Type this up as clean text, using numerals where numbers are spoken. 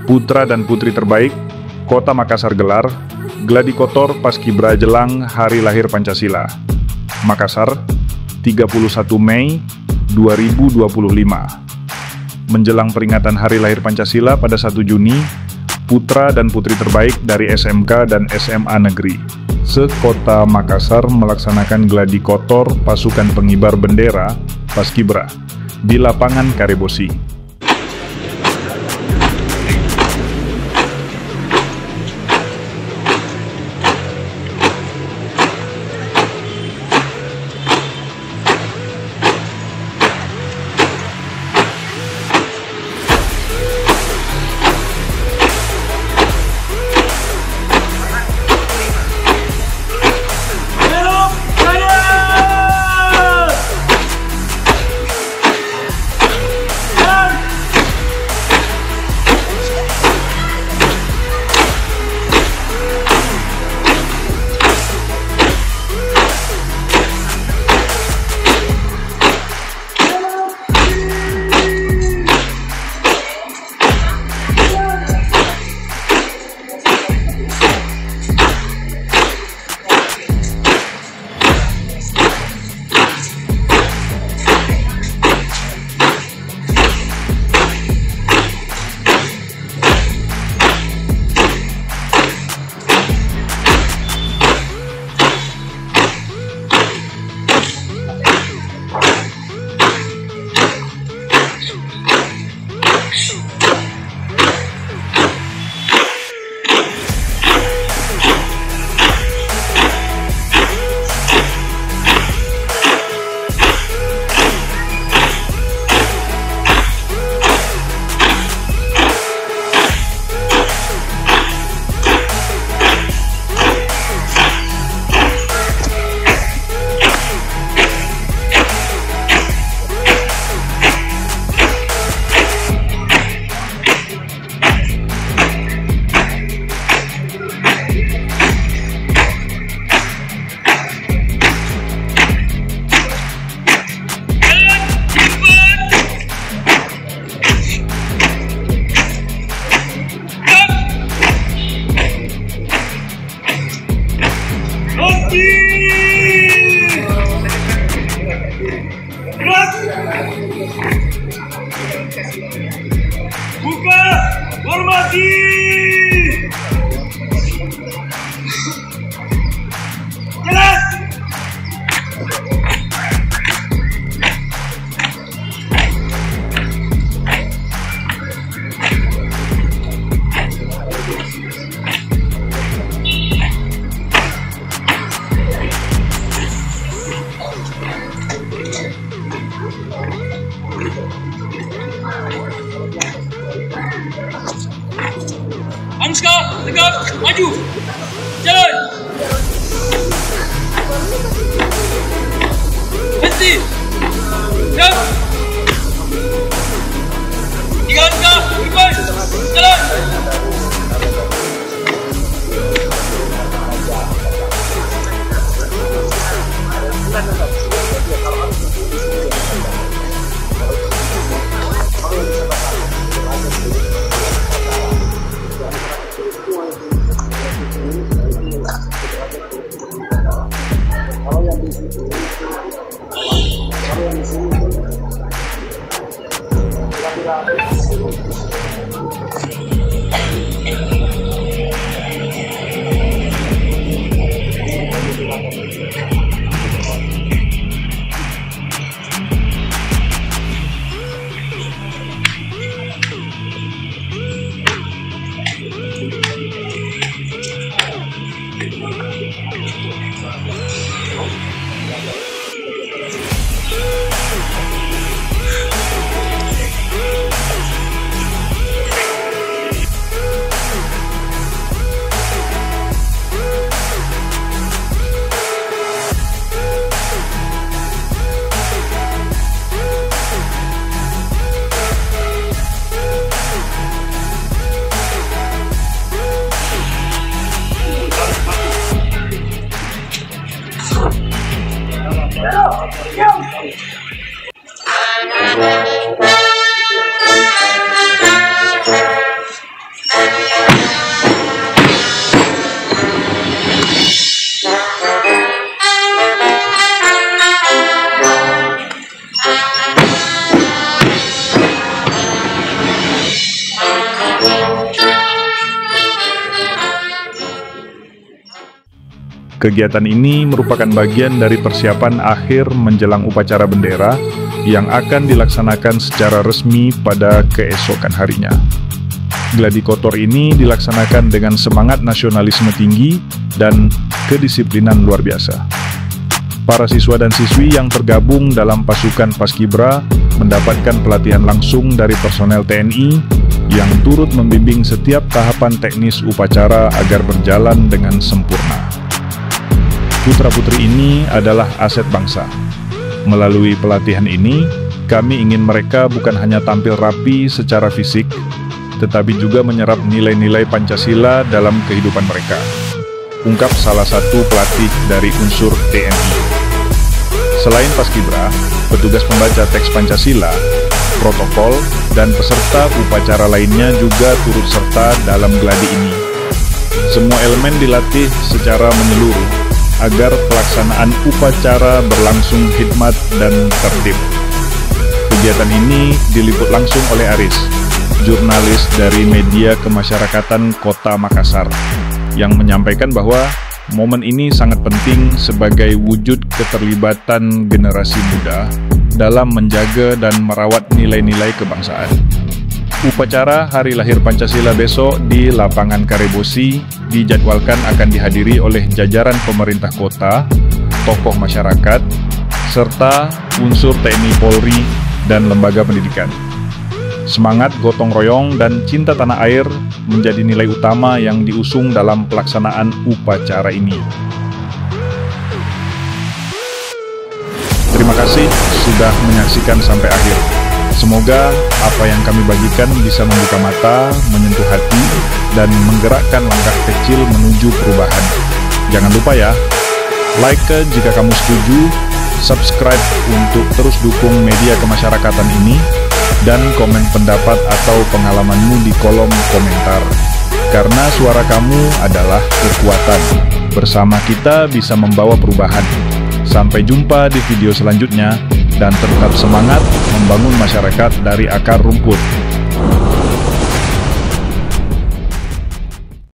Putra dan Putri Terbaik, Kota Makassar gelar, Gladi Kotor Paskibra jelang Hari Lahir Pancasila. Makassar, 31 Mei 2025. Menjelang peringatan Hari Lahir Pancasila pada 1 Juni, Putra dan Putri Terbaik dari SMK dan SMA Negeri se-Kota Makassar melaksanakan Gladi Kotor Pasukan Pengibar Bendera Paskibra di lapangan Karebosi. Buka, hormati. Jelas. Anuska, tegap, maju, jalan. Henti, diam. 3 langkah, depan, jalan. Kegiatan ini merupakan bagian dari persiapan akhir menjelang upacara bendera yang akan dilaksanakan secara resmi pada keesokan harinya. Gladi kotor ini dilaksanakan dengan semangat nasionalisme tinggi dan kedisiplinan luar biasa. Para siswa dan siswi yang tergabung dalam pasukan Paskibra mendapatkan pelatihan langsung dari personel TNI yang turut membimbing setiap tahapan teknis upacara agar berjalan dengan sempurna. Putra-putri ini adalah aset bangsa. Melalui pelatihan ini, kami ingin mereka bukan hanya tampil rapi secara fisik, tetapi juga menyerap nilai-nilai Pancasila dalam kehidupan mereka. Ungkap salah satu pelatih dari unsur TNI. Selain Paskibra, petugas pembaca teks Pancasila, protokol, dan peserta upacara lainnya juga turut serta dalam gladi ini. Semua elemen dilatih secara menyeluruh agar pelaksanaan upacara berlangsung hikmat dan tertib. Kegiatan ini diliput langsung oleh Aris, jurnalis dari media kemasyarakatan Kota Makassar, yang menyampaikan bahwa momen ini sangat penting sebagai wujud keterlibatan generasi muda dalam menjaga dan merawat nilai-nilai kebangsaan. Upacara Hari Lahir Pancasila besok di Lapangan Karebosi dijadwalkan akan dihadiri oleh jajaran pemerintah kota, tokoh masyarakat, serta unsur TNI Polri dan lembaga pendidikan. Semangat gotong royong dan cinta tanah air menjadi nilai utama yang diusung dalam pelaksanaan upacara ini. Terima kasih sudah menyaksikan sampai akhir. Semoga apa yang kami bagikan bisa membuka mata, menyentuh hati, dan menggerakkan langkah kecil menuju perubahan. Jangan lupa ya, like jika kamu setuju, subscribe untuk terus dukung media kemasyarakatan ini, dan komen pendapat atau pengalamanmu di kolom komentar. Karena suara kamu adalah kekuatan. Bersama kita bisa membawa perubahan. Sampai jumpa di video selanjutnya. Dan tetap semangat membangun masyarakat dari akar rumput.